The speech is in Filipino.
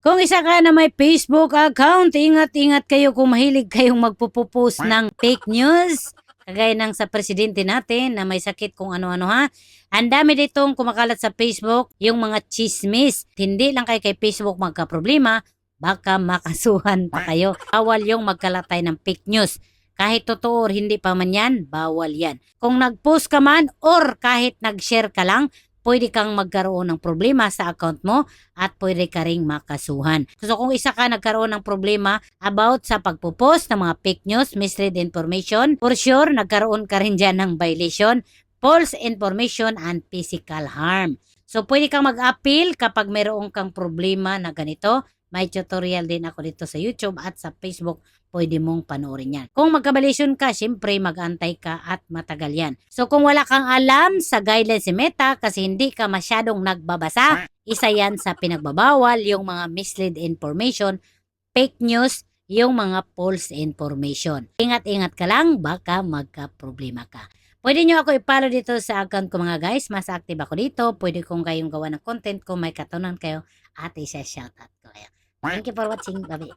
Kung isa ka na may Facebook account, ingat-ingat kayo kung mahilig kayong magpupost ng fake news. Kagaya ng sa presidente natin na may sakit kung ano-ano ha. Ang dami ditong kumakalat sa Facebook, yung mga chismis. Hindi lang kayo kay Facebook magka-problema, baka makasuhan pa kayo. Bawal yung magkalatay ng fake news. Kahit totoo or hindi pa man yan, bawal yan. Kung nag-post ka man or kahit nag-share ka lang, pwede kang magkaroon ng problema sa account mo at pwede ka ring makasuhan. So kung isa ka nagkaroon ng problema about sa pagpo-post ng mga fake news, mislead information, for sure nagkaroon ka rin dyan ng violation, false information, and physical harm. So pwede kang mag-appeal kapag mayroon kang problema na ganito. May tutorial din ako dito sa YouTube at sa Facebook. Pwede mong panoorin yan. Kung magkabalisyon ka, syempre mag-antay ka at matagal yan. So kung wala kang alam sa guidelines si Meta kasi hindi ka masyadong nagbabasa, isa yan sa pinagbabawal yung mga mislead information, fake news, yung mga false information. Ingat-ingat ka lang, baka magka-problema ka. Pwede nyo ako i-follow dito sa account ko mga guys. Mas active ako dito. Pwede kong kayong gawa ng content kung may katunan kayo at isa-shoutout ko kayo. Thank you for watching. Bye-bye.